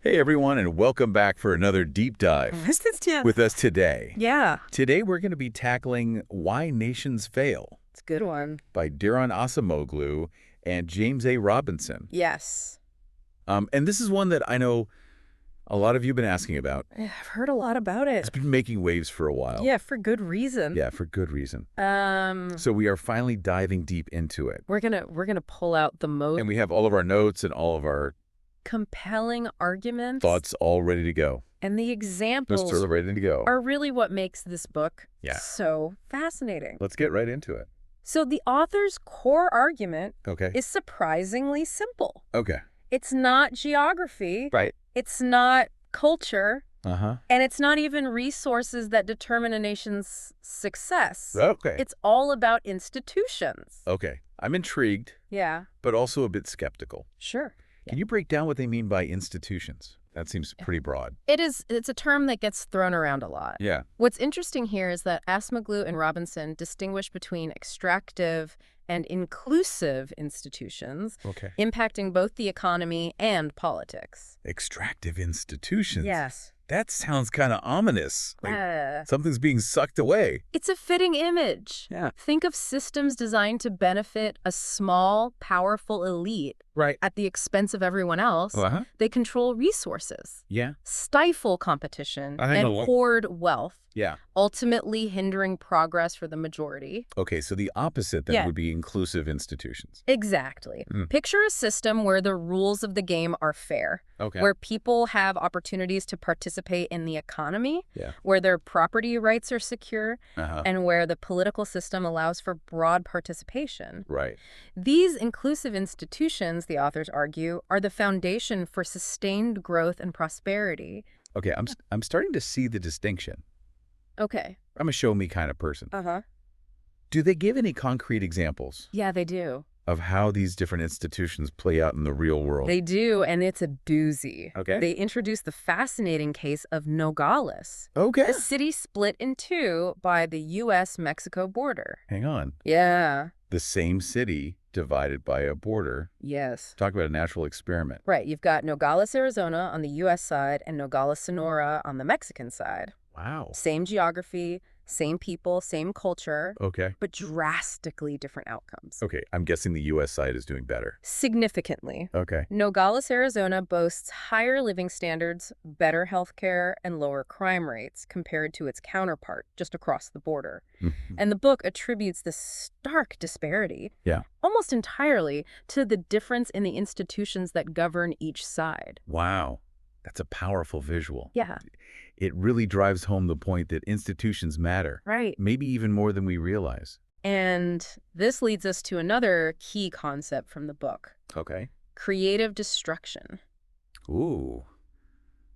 Hey everyone, and welcome back for another deep dive with us today. Yeah, Today we're going to be tackling Why Nations Fail it's a good one. by Daron Acemoglu and James A. Robinson. Yes. And this is one that I know a lot of you have been asking about. I've heard a lot about It's it. been making waves for a while. Yeah, for good reason. Yeah, for good reason. Um, So we are finally diving deep into it. we're gonna pull out the most And we have all of our notes and all of our compelling arguments. thoughts all ready to go. And the They're examples sort of ready to go. are really what makes this book Yeah. so fascinating. Let's get right into it. So the author's core argument Okay. is surprisingly simple. Okay. It's not geography. Right. It's not culture. Uh-huh. And it's not even resources that determine a nation's success. Okay. It's all about institutions. Okay. I'm intrigued, Yeah, but also a bit skeptical. sure. Can you break down what they mean by institutions? That seems pretty broad. It's a term that gets thrown around a lot. Yeah. What's interesting here is that Acemoglu and Robinson distinguish between extractive and inclusive institutions, Okay. impacting both the economy and politics. Extractive institutions. Yes. That sounds kind of ominous. Like something's being sucked away. It's a fitting image. Yeah. Think of systems designed to benefit a small, powerful elite Right. at the expense of everyone else. Uh-huh. They control resources, Yeah. stifle competition, I think and hoard wealth, Yeah. ultimately hindering progress for the majority. Okay, so the opposite then Yeah. would be inclusive institutions. Exactly. Picture a system where the rules of the game are fair, Okay. where people have opportunities to participate in the economy, Yeah. where their property rights are secure, Uh-huh. and where the political system allows for broad participation. Right. These inclusive institutions, the authors argue, are the foundation for sustained growth and prosperity. Okay, I'm starting to see the distinction. Okay. I'm a show me kind of person. Uh-huh. Do they give any concrete examples Yeah, they do. of how these different institutions play out in the real world? They do, and it's a doozy. Okay. They introduce the fascinating case of Nogales, Okay. a city split in two by the U.S.-Mexico border. Hang on. Yeah. The same city divided by a border. Yes. Talk about a natural experiment. Right, you've got Nogales, Arizona on the U.S. side and Nogales, Sonora on the Mexican side. Wow. Same geography, same people, same culture, Okay. but drastically different outcomes. Okay, I'm guessing the U.S. side is doing better. Significantly. Okay. Nogales, Arizona boasts higher living standards, better health care, and lower crime rates compared to its counterpart just across the border. And the book attributes this stark disparity, Yeah. almost entirely, to the difference in the institutions that govern each side. Wow. That's a powerful visual. Yeah. It really drives home the point that institutions matter, Right. maybe even more than we realize. And this leads us to another key concept from the book: Okay. creative destruction. Ooh.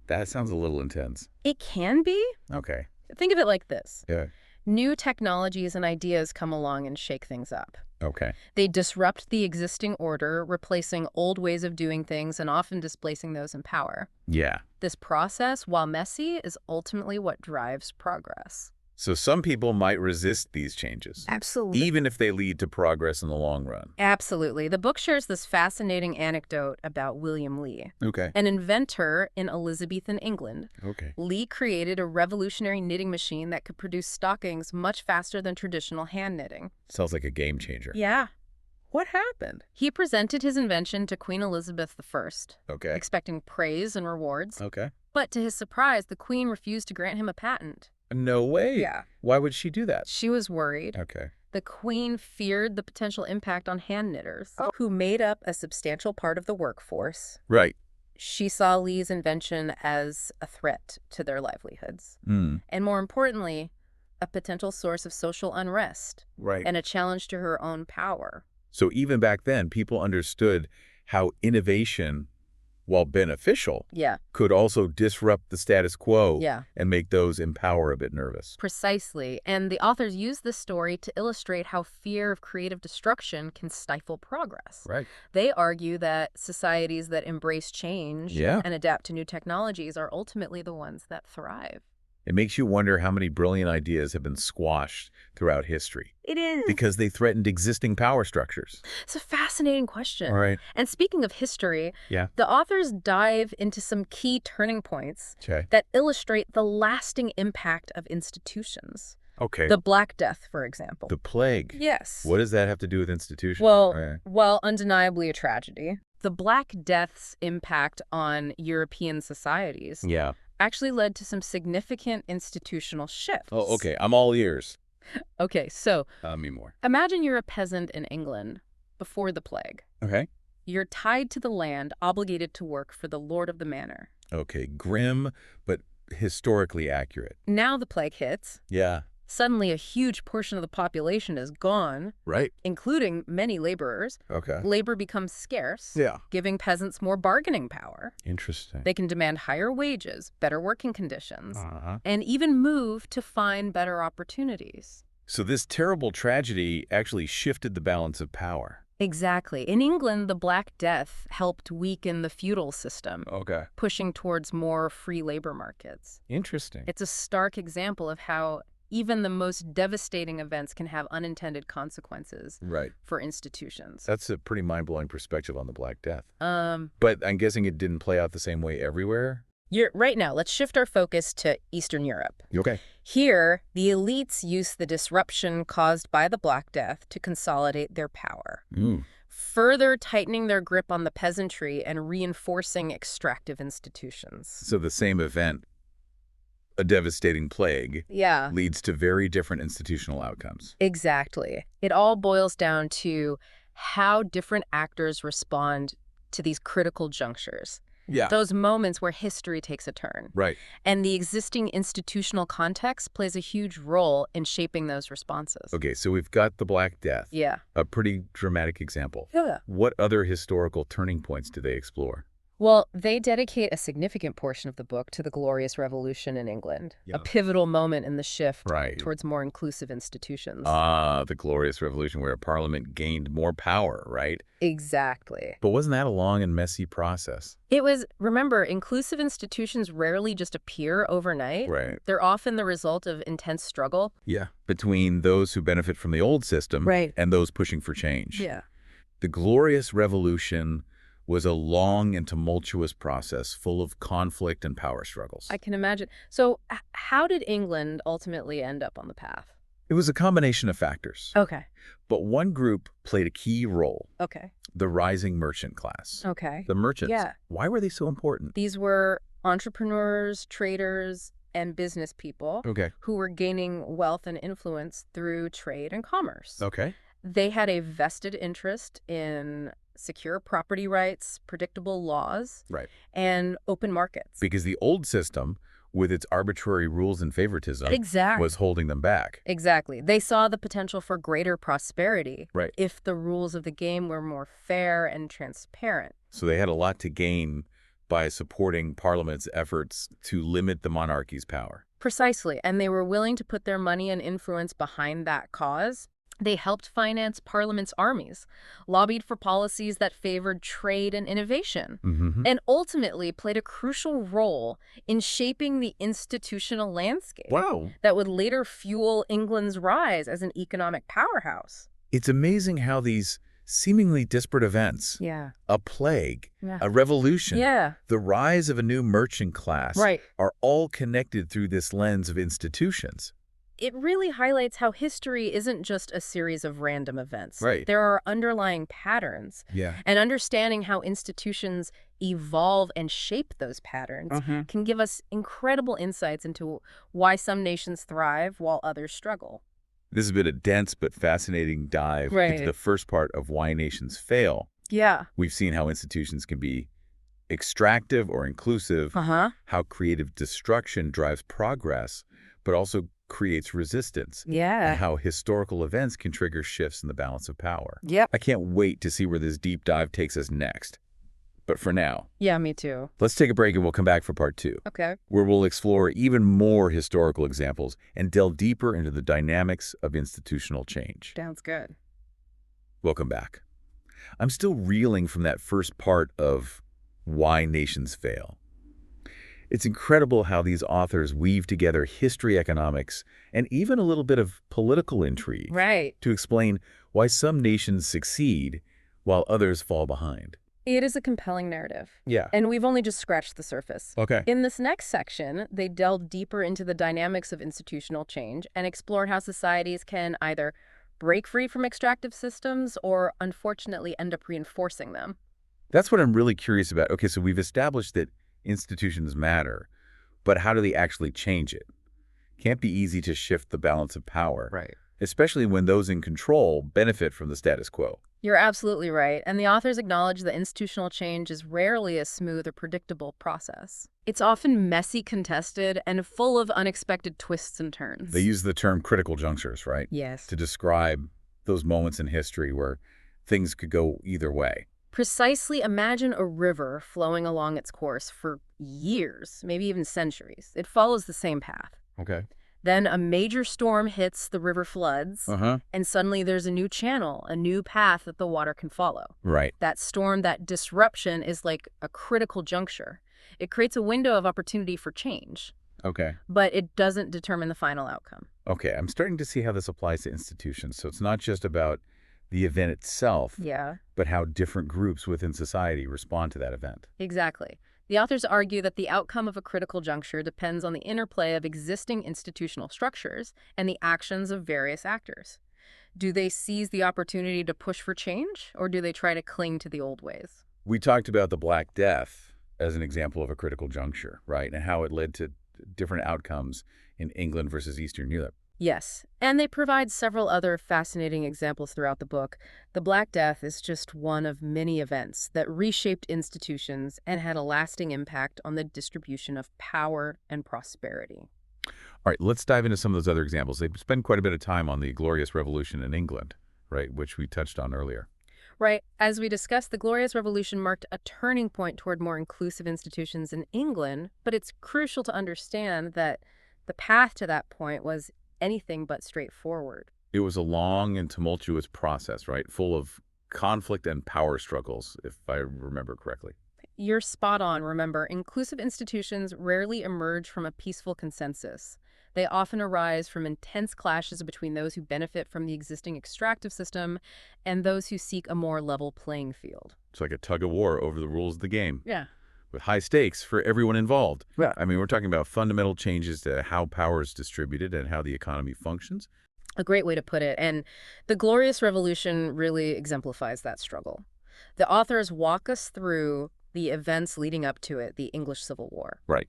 That sounds a little intense. It can be. Okay. Think of it like this. Yeah. New technologies and ideas come along and shake things up. Okay. They disrupt the existing order, replacing old ways of doing things and often displacing those in power. Yeah. This process, while messy, is ultimately what drives progress. So some people might resist these changes, Absolutely. even if they lead to progress in the long run. Absolutely. The book shares this fascinating anecdote about William Lee, Okay. an inventor in Elizabethan England. Okay. Lee created a revolutionary knitting machine that could produce stockings much faster than traditional hand knitting. Sounds like a game changer. Yeah. What happened? He presented his invention to Queen Elizabeth I, Okay. expecting praise and rewards. Okay. But to his surprise, the Queen refused to grant him a patent. No way. Yeah. Why would she do that? She was worried. Okay. The Queen feared the potential impact on hand knitters, who made up a substantial part of the workforce. Right. She saw Lee's invention as a threat to their livelihoods. And more importantly, a potential source of social unrest Right. and a challenge to her own power. So even back then, people understood how innovation, while beneficial, Yeah. could also disrupt the status quo Yeah. and make those in power a bit nervous. Precisely. And the authors use this story to illustrate how fear of creative destruction can stifle progress. Right. They argue that societies that embrace change Yeah. and adapt to new technologies are ultimately the ones that thrive. It makes you wonder how many brilliant ideas have been squashed throughout history It is. because they threatened existing power structures. It's a fascinating All question. right. And speaking of history, Yeah. the authors dive into some key turning points Okay. that illustrate the lasting impact of institutions. Okay. The Black Death, for example. The plague. Yes. What does that have to do with institutions? Well, Right. while undeniably a tragedy, the Black Death's impact on European societies Yeah. actually led to some significant institutional shifts. Oh, okay. I'm all ears. Okay, so Tell me more. imagine you're a peasant in England before the plague. Okay. You're tied to the land, obligated to work for the lord of the manor. Okay. Grim, but historically accurate. Now the plague hits. Yeah. Suddenly a huge portion of the population is gone, Right. including many laborers. Okay. Labor becomes scarce, Yeah. giving peasants more bargaining power. Interesting. They can demand higher wages, better working conditions, Uh-huh. and even move to find better opportunities. So this terrible tragedy actually shifted the balance of power. Exactly. In England, the Black Death helped weaken the feudal system, Okay. pushing towards more free labor markets. Interesting. It's a stark example of how even the most devastating events can have unintended consequences Right. for institutions. That's a pretty mind-blowing perspective on the Black Death. Um, But I'm guessing it didn't play out the same way everywhere? right now, let's shift our focus to Eastern Europe. Okay. Here, the elites use the disruption caused by the Black Death to consolidate their power, further tightening their grip on the peasantry and reinforcing extractive institutions. So the same event, a devastating plague, Yeah, leads to very different institutional outcomes. exactly. It all boils down to how different actors respond to these critical junctures, Yeah. those moments where history takes a turn. Right. And the existing institutional context plays a huge role in shaping those responses. Okay, so we've got the Black Death, Yeah. a pretty dramatic example. Yeah. What other historical turning points do they explore? Well, they dedicate a significant portion of the book to the Glorious Revolution in England, Yeah. a pivotal moment in the shift Right. towards more inclusive institutions. The Glorious Revolution, where Parliament gained more power, right? Exactly. But wasn't that a long and messy process? It was, remember, inclusive institutions rarely just appear overnight. Right. They're often the result of intense struggle. Yeah. Between those who benefit from the old system Right. and those pushing for change. Yeah. The Glorious Revolution was a long and tumultuous process full of conflict and power struggles. I can imagine. So how did England ultimately end up on the path? It was a combination of factors. Okay. But one group played a key role, Okay. the rising merchant class. Okay. The merchants. Yeah. Why were they so important? These were entrepreneurs, traders, and business people Okay. who were gaining wealth and influence through trade and commerce. Okay. They had a vested interest in secure property rights, predictable laws, Right. and open markets. Because the old system, with its arbitrary rules and favoritism, Exactly. was holding them back. Exactly. They saw the potential for greater prosperity Right. if the rules of the game were more fair and transparent. So they had a lot to gain by supporting Parliament's efforts to limit the monarchy's power. Precisely. And they were willing to put their money and influence behind that cause. They helped finance Parliament's armies, lobbied for policies that favored trade and innovation, and ultimately played a crucial role in shaping the institutional landscape Wow. that would later fuel England's rise as an economic powerhouse. It's amazing how these seemingly disparate events, Yeah. a plague, Yeah. a revolution, Yeah. the rise of a new merchant class, Right. are all connected through this lens of institutions. It really highlights how history isn't just a series of random events. Right. There are underlying patterns. Yeah. And understanding how institutions evolve and shape those patterns can give us incredible insights into why some nations thrive while others struggle. This has been a dense but fascinating dive into Right. the first part of why nations fail. Yeah. We've seen how institutions can be extractive or inclusive, how creative destruction drives progress, but also creates resistance, and Yeah. how historical events can trigger shifts in the balance of power. Yep. I can't wait to see where this deep dive takes us next. But for now, Yeah, me too. let's take a break and we'll come back for part 2, Okay. where we'll explore even more historical examples and delve deeper into the dynamics of institutional change. Sounds good. Welcome back. I'm still reeling from that first part of why nations fail. It's incredible how these authors weave together history, economics, and even a little bit of political intrigue Right. to explain why some nations succeed while others fall behind. It is a compelling narrative. Yeah. And we've only just scratched the surface. Okay. In this next section, they delve deeper into the dynamics of institutional change and explore how societies can either break free from extractive systems or, unfortunately, end up reinforcing them. That's what I'm really curious about. Okay, so we've established that institutions matter, but how do they actually change it? Can't be easy to shift the balance of power, Right. especially when those in control benefit from the status quo. You're absolutely right, and the authors acknowledge that institutional change is rarely a smooth or predictable process. It's often messy, contested, and full of unexpected twists and turns. They use the term critical junctures, right? Yes. To describe those moments in history where things could go either way. Precisely, imagine a river flowing along its course for years, maybe even centuries. It follows the same path. Okay. Then a major storm hits, the river floods, Uh-huh. and suddenly there's a new channel, a new path that the water can follow. Right. That storm, that disruption is like a critical juncture. It creates a window of opportunity for change, Okay. but it doesn't determine the final outcome. Okay, I'm starting to see how this applies to institutions. So it's not just about the event itself, Yeah, but how different groups within society respond to that event. exactly. The authors argue that the outcome of a critical juncture depends on the interplay of existing institutional structures and the actions of various actors. Do they seize the opportunity to push for change, or do they try to cling to the old ways? We talked about the Black Death as an example of a critical juncture, right? And how it led to different outcomes in England versus Eastern Europe. Yes, and they provide several other fascinating examples throughout the book. The Black Death is just one of many events that reshaped institutions and had a lasting impact on the distribution of power and prosperity. All right, let's dive into some of those other examples. They spend quite a bit of time on the Glorious Revolution in England, right, which we touched on earlier. Right, as we discussed, the Glorious Revolution marked a turning point toward more inclusive institutions in England, but it's crucial to understand that the path to that point was anything but straightforward. It was a long and tumultuous process, right, full of conflict and power struggles, if I remember correctly. You're spot on. Remember, inclusive institutions rarely emerge from a peaceful consensus. They often arise from intense clashes between those who benefit from the existing extractive system and those who seek a more level playing field. It's like a tug of war over the rules of the game, Yeah. with high stakes for everyone involved. Yeah. I mean, we're talking about fundamental changes to how power is distributed and how the economy functions. A great way to put it. And the Glorious Revolution really exemplifies that struggle. The authors walk us through the events leading up to it, the English Civil War. Right.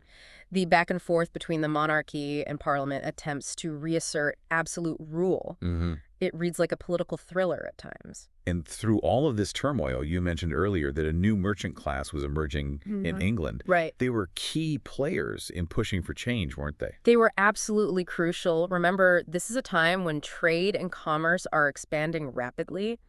The back and forth between the monarchy and parliament attempts to reassert absolute rule. Mm-hmm. It reads like a political thriller at times. And through all of this turmoil, you mentioned earlier that a new merchant class was emerging in England. Right. They were key players in pushing for change, weren't they? They were absolutely crucial. Remember, this is a time when trade and commerce are expanding rapidly.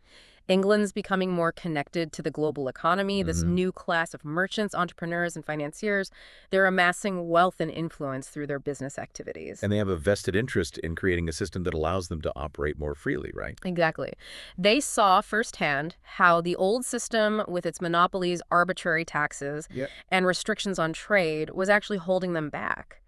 England's becoming more connected to the global economy. This new class of merchants, entrepreneurs, and financiers, they're amassing wealth and influence through their business activities. And they have a vested interest in creating a system that allows them to operate more freely, right? Exactly. They saw firsthand how the old system, with its monopolies, arbitrary taxes, Yep. and restrictions on trade, was actually holding them back.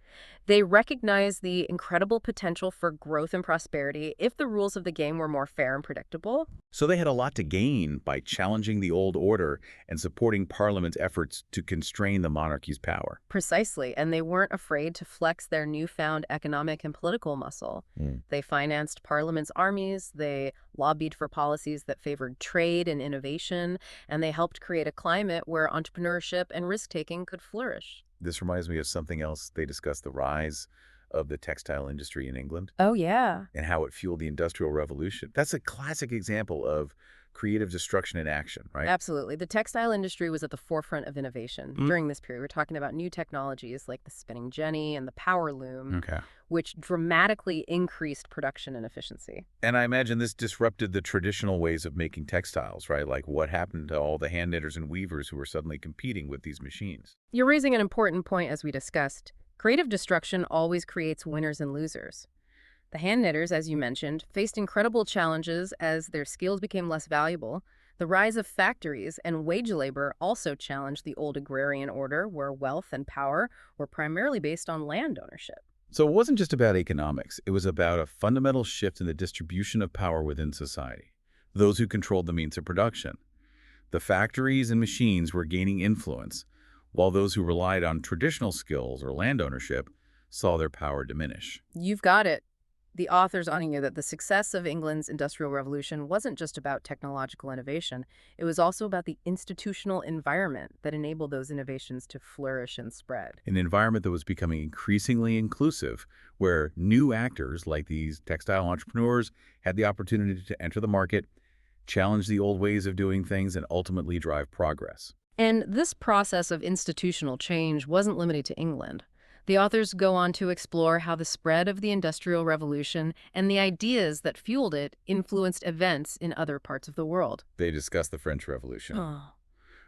They recognized the incredible potential for growth and prosperity if the rules of the game were more fair and predictable. So they had a lot to gain by challenging the old order and supporting Parliament's efforts to constrain the monarchy's power. Precisely, and they weren't afraid to flex their newfound economic and political muscle. They financed Parliament's armies, they lobbied for policies that favored trade and innovation, and they helped create a climate where entrepreneurship and risk-taking could flourish. This reminds me of something else. They discussed the rise of the textile industry in England Oh, yeah. and how it fueled the Industrial Revolution. That's a classic example of creative destruction in action, right? Absolutely. The textile industry was at the forefront of innovation during this period. We're talking about new technologies like the spinning jenny and the power loom, Okay. which dramatically increased production and efficiency. And I imagine this disrupted the traditional ways of making textiles, right? Like what happened to all the hand knitters and weavers who were suddenly competing with these machines? You're raising an important point, as we discussed. Creative destruction always creates winners and losers. The hand knitters, as you mentioned, faced incredible challenges as their skills became less valuable. The rise of factories and wage labor also challenged the old agrarian order, where wealth and power were primarily based on land ownership. So it wasn't just about economics. It was about a fundamental shift in the distribution of power within society. Those who controlled the means of production. The factories and machines were gaining influence, while those who relied on traditional skills or land ownership saw their power diminish. You've got it. The authors argue that the success of England's Industrial Revolution wasn't just about technological innovation, it was also about the institutional environment that enabled those innovations to flourish and spread. An environment that was becoming increasingly inclusive, where new actors like these textile entrepreneurs had the opportunity to enter the market, challenge the old ways of doing things, and ultimately drive progress. And this process of institutional change wasn't limited to England. The authors go on to explore how the spread of the Industrial Revolution and the ideas that fueled it influenced events in other parts of the world. They discuss the French Revolution. Oh.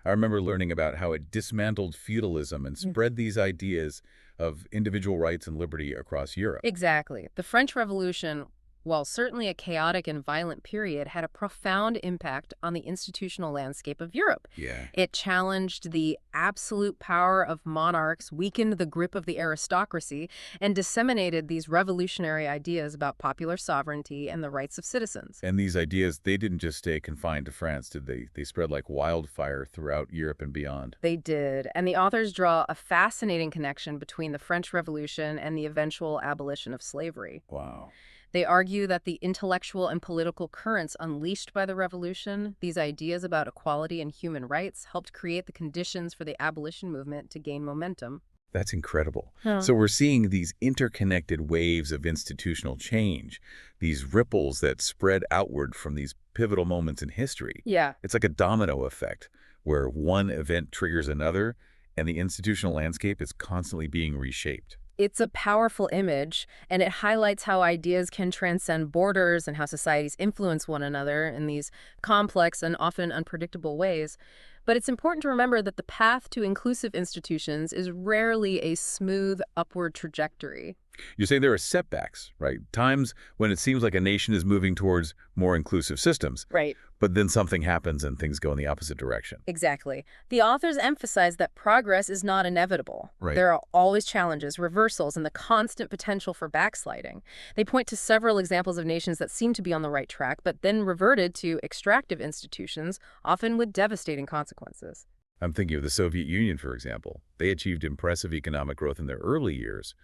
I remember learning about how it dismantled feudalism and spread these ideas of individual rights and liberty across Europe. Exactly. The French Revolution, while certainly a chaotic and violent period, had a profound impact on the institutional landscape of Europe. Yeah. It challenged the absolute power of monarchs, weakened the grip of the aristocracy, and disseminated these revolutionary ideas about popular sovereignty and the rights of citizens. And these ideas, they didn't just stay confined to France, did they? They spread like wildfire throughout Europe and beyond. They did, and the authors draw a fascinating connection between the French Revolution and the eventual abolition of slavery. Wow. They argue that the intellectual and political currents unleashed by the revolution, these ideas about equality and human rights, helped create the conditions for the abolition movement to gain momentum. That's incredible. Huh. So we're seeing these interconnected waves of institutional change, these ripples that spread outward from these pivotal moments in history. Yeah. It's like a domino effect where one event triggers another and the institutional landscape is constantly being reshaped. It's a powerful image, and it highlights how ideas can transcend borders and how societies influence one another in these complex and often unpredictable ways. But it's important to remember that the path to inclusive institutions is rarely a smooth upward trajectory. You're saying there are setbacks, right? Times when it seems like a nation is moving towards more inclusive systems, Right. but then something happens and things go in the opposite direction. Exactly. The authors emphasize that progress is not inevitable. Right. There are always challenges, reversals, and the constant potential for backsliding. They point to several examples of nations that seem to be on the right track, but then reverted to extractive institutions, often with devastating consequences. I'm thinking of the Soviet Union, for example. They achieved impressive economic growth in their early years,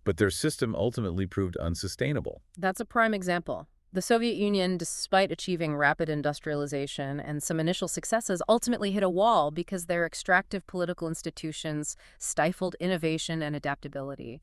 but their system ultimately proved unsustainable. That's a prime example. The Soviet Union, despite achieving rapid industrialization and some initial successes, ultimately hit a wall because their extractive political institutions stifled innovation and adaptability.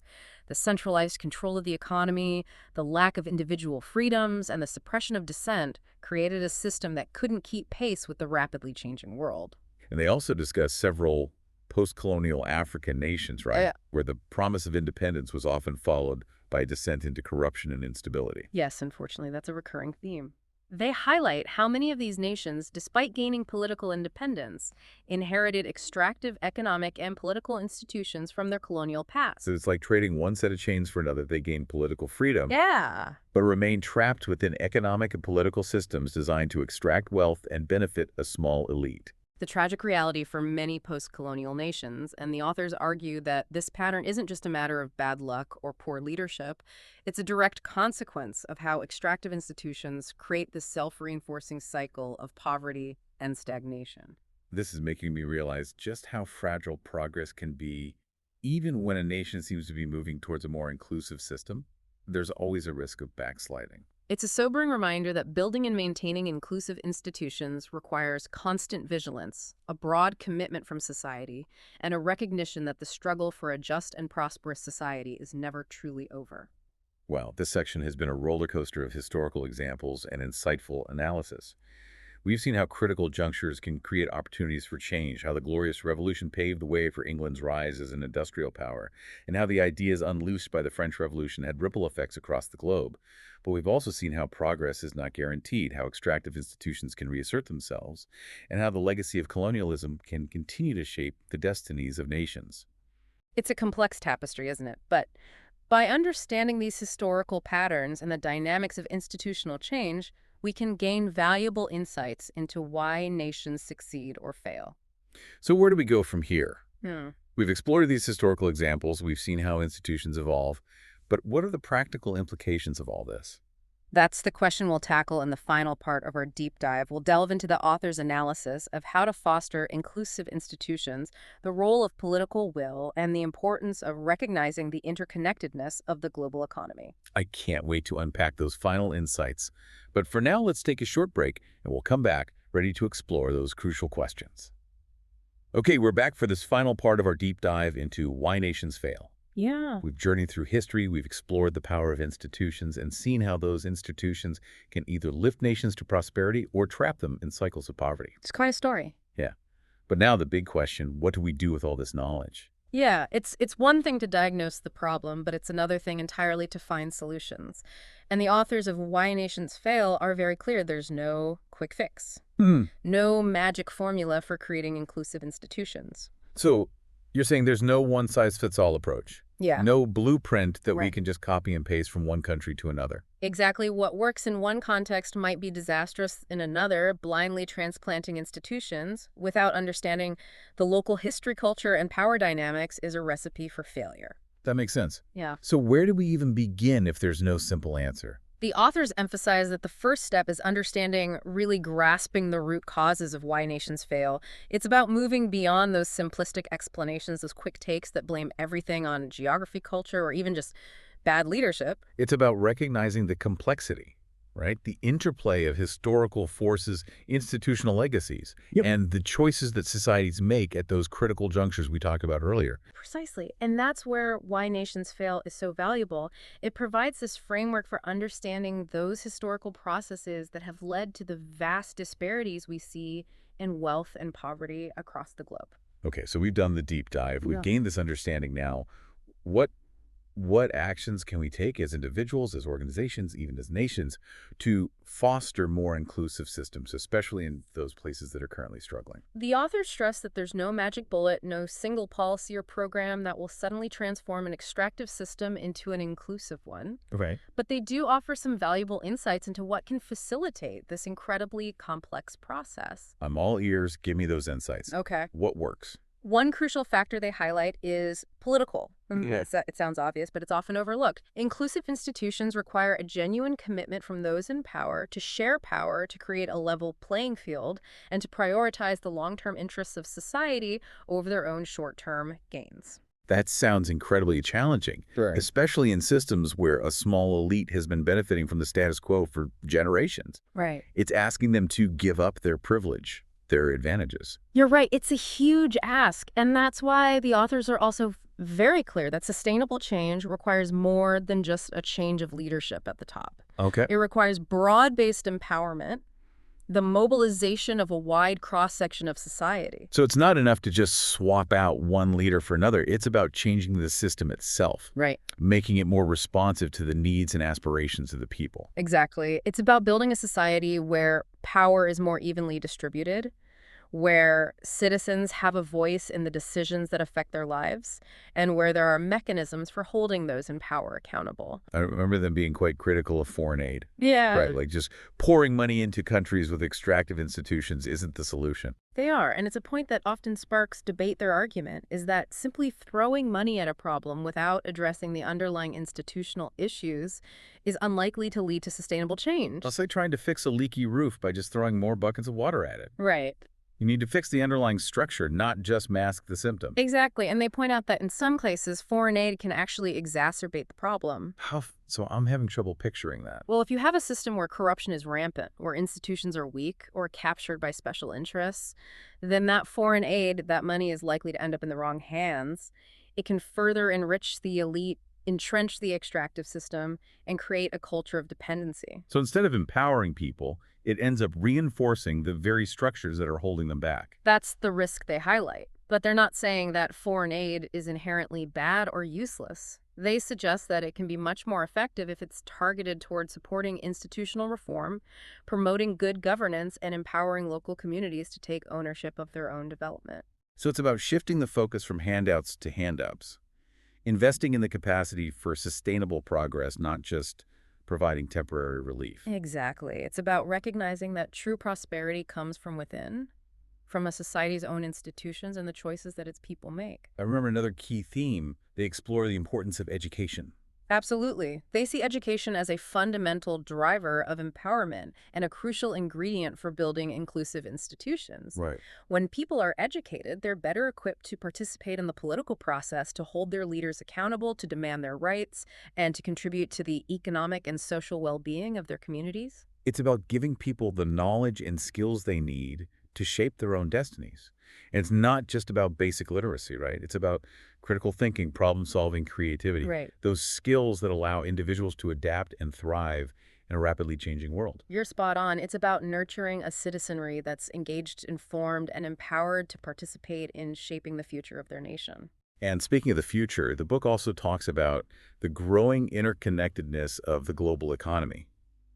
The centralized control of the economy, the lack of individual freedoms, and the suppression of dissent created a system that couldn't keep pace with the rapidly changing world. And they also discuss several post-colonial African nations, right, where the promise of independence was often followed by a descent into corruption and instability. Yes, unfortunately, that's a recurring theme. They highlight how many of these nations, despite gaining political independence, inherited extractive economic and political institutions from their colonial past. So it's like trading one set of chains for another. They gain political freedom, Yeah. but remain trapped within economic and political systems designed to extract wealth and benefit a small elite. The tragic reality for many post-colonial nations, and the authors argue that this pattern isn't just a matter of bad luck or poor leadership, it's a direct consequence of how extractive institutions create this self-reinforcing cycle of poverty and stagnation. This is making me realize just how fragile progress can be. Even when a nation seems to be moving towards a more inclusive system, there's always a risk of backsliding. It's a sobering reminder that building and maintaining inclusive institutions requires constant vigilance, a broad commitment from society, and a recognition that the struggle for a just and prosperous society is never truly over. Wow, this section has been a roller coaster of historical examples and insightful analysis. We've seen how critical junctures can create opportunities for change, how the Glorious Revolution paved the way for England's rise as an industrial power, and how the ideas unleashed by the French Revolution had ripple effects across the globe. But we've also seen how progress is not guaranteed, how extractive institutions can reassert themselves, and how the legacy of colonialism can continue to shape the destinies of nations. It's a complex tapestry, isn't it? But by understanding these historical patterns and the dynamics of institutional change, we can gain valuable insights into why nations succeed or fail. So where do we go from here? Hmm. We've explored these historical examples, we've seen how institutions evolve, but what are the practical implications of all this? That's the question we'll tackle in the final part of our deep dive. We'll delve into the author's analysis of how to foster inclusive institutions, the role of political will, and the importance of recognizing the interconnectedness of the global economy. I can't wait to unpack those final insights. But for now, let's take a short break, and we'll come back ready to explore those crucial questions. Okay, we're back for this final part of our deep dive into why nations fail. Yeah. We've journeyed through history, we've explored the power of institutions, and seen how those institutions can either lift nations to prosperity or trap them in cycles of poverty. It's quite a story. Yeah. But now the big question, what do we do with all this knowledge? Yeah, it's one thing to diagnose the problem, but it's another thing entirely to find solutions. And the authors of Why Nations Fail are very clear there's no quick fix, Hmm. no magic formula for creating inclusive institutions. So you're saying there's no one-size-fits-all approach? Yeah. No blueprint that we Right. can just copy and paste from one country to another? Exactly what works in one context might be disastrous in another, blindly transplanting institutions without understanding the local history, culture, and power dynamics is a recipe for failure. That makes sense. Yeah. So where do we even begin if there's no simple answer? The authors emphasize that the first step is understanding, really grasping the root causes of why nations fail. It's about moving beyond those simplistic explanations, those quick takes that blame everything on geography, culture, or even just bad leadership. It's about recognizing the complexity, right? The interplay of historical forces, institutional legacies, Yep. and the choices that societies make at those critical junctures we talked about earlier. Precisely. And that's where Why Nations Fail is so valuable. It provides this framework for understanding those historical processes that have led to the vast disparities we see in wealth and poverty across the globe. Okay, so we've done the deep dive. We've Yeah. gained this understanding now. What what actions can we take as individuals, as organizations, even as nations, to foster more inclusive systems, especially in those places that are currently struggling? The authors stress that there's no magic bullet, no single policy or program that will suddenly transform an extractive system into an inclusive one. Right. But they do offer some valuable insights into what can facilitate this incredibly complex process. I'm all ears. Give me those insights. Okay. What works? One crucial factor they highlight is political. Yeah. It sounds obvious, but it's often overlooked. Inclusive institutions require a genuine commitment from those in power to share power to create a level playing field and to prioritize the long-term interests of society over their own short-term gains. That sounds incredibly challenging, Right. especially in systems where a small elite has been benefiting from the status quo for generations. Right. It's asking them to give up their privilege, their advantages. You're right. It's a huge ask. And that's why the authors are also very clear that sustainable change requires more than just a change of leadership at the top. Okay. It requires broad-based empowerment, the mobilization of a wide cross-section of society. So it's not enough to just swap out one leader for another. It's about changing the system itself, Right. making it more responsive to the needs and aspirations of the people. Exactly. It's about building a society where power is more evenly distributed, where citizens have a voice in the decisions that affect their lives, and where there are mechanisms for holding those in power accountable. I remember them being quite critical of foreign aid, Yeah. right? Like just pouring money into countries with extractive institutions isn't the solution. They are, and it's a point that often sparks debate their argument, is that simply throwing money at a problem without addressing the underlying institutional issues is unlikely to lead to sustainable change. It's like trying to fix a leaky roof by just throwing more buckets of water at it. Right. You need to fix the underlying structure, not just mask the symptom. Exactly, and they point out that in some cases, foreign aid can actually exacerbate the problem. So I'm having trouble picturing that. Well, if you have a system where corruption is rampant, where institutions are weak or captured by special interests, then that foreign aid, that money is likely to end up in the wrong hands. It can further enrich the elite, entrench the extractive system, and create a culture of dependency. So instead of empowering people, it ends up reinforcing the very structures that are holding them back. That's the risk they highlight. But they're not saying that foreign aid is inherently bad or useless. They suggest that it can be much more effective if it's targeted toward supporting institutional reform, promoting good governance, and empowering local communities to take ownership of their own development. So it's about shifting the focus from handouts to hand-ups, investing in the capacity for sustainable progress, not just providing temporary relief. Exactly. It's about recognizing that true prosperity comes from within, from a society's own institutions and the choices that its people make. I remember another key theme, they explore the importance of education. Absolutely. They see education as a fundamental driver of empowerment and a crucial ingredient for building inclusive institutions. Right. When people are educated, they're better equipped to participate in the political process, to hold their leaders accountable, to demand their rights, and to contribute to the economic and social well-being of their communities. It's about giving people the knowledge and skills they need to shape their own destinies. And it's not just about basic literacy, right? It's about critical thinking, problem solving, creativity, Right. those skills that allow individuals to adapt and thrive in a rapidly changing world. You're spot on. It's about nurturing a citizenry that's engaged, informed, and empowered to participate in shaping the future of their nation. And speaking of the future, the book also talks about the growing interconnectedness of the global economy,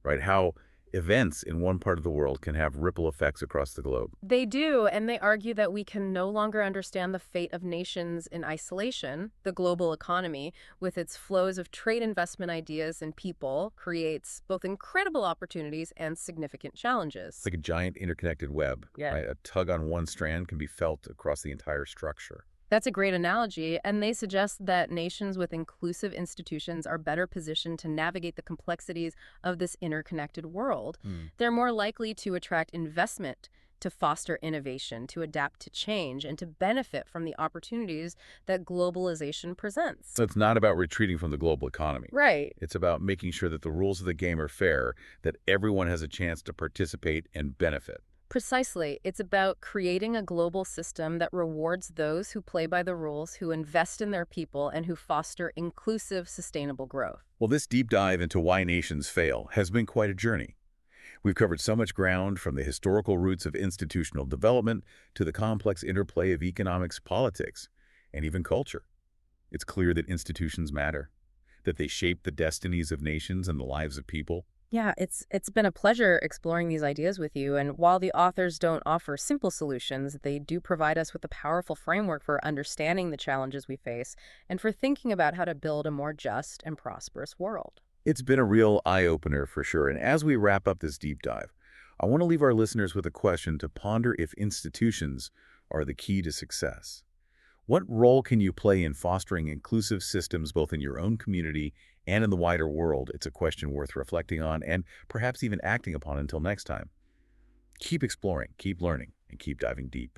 right? How events in one part of the world can have ripple effects across the globe. They do, and they argue that we can no longer understand the fate of nations in isolation. The global economy, with its flows of trade, investment ideas, and people, creates both incredible opportunities and significant It's challenges. like a giant interconnected web, Yeah. right? A tug on one strand can be felt across the entire structure. That's a great analogy, and they suggest that nations with inclusive institutions are better positioned to navigate the complexities of this interconnected world. Hmm. They're more likely to attract investment, to foster innovation, to adapt to change, and to benefit from the opportunities that globalization presents. So it's not about retreating from the global economy. Right. It's about making sure that the rules of the game are fair, that everyone has a chance to participate and benefit. Precisely. It's about creating a global system that rewards those who play by the rules, who invest in their people, and who foster inclusive, sustainable growth. Well, this deep dive into why nations fail has been quite a journey. We've covered so much ground, from the historical roots of institutional development to the complex interplay of economics, politics, and even culture. It's clear that institutions matter, that they shape the destinies of nations and the lives of people. Yeah, it's been a pleasure exploring these ideas with you, and while the authors don't offer simple solutions, they do provide us with a powerful framework for understanding the challenges we face and for thinking about how to build a more just and prosperous world. It's been a real eye-opener for sure. And as we wrap up this deep dive, I want to leave our listeners with a question to ponder: if institutions are the key to success, what role can you play in fostering inclusive systems both in your own community and in the wider world? It's a question worth reflecting on and perhaps even acting upon. Until next time, keep exploring, keep learning, and keep diving deep.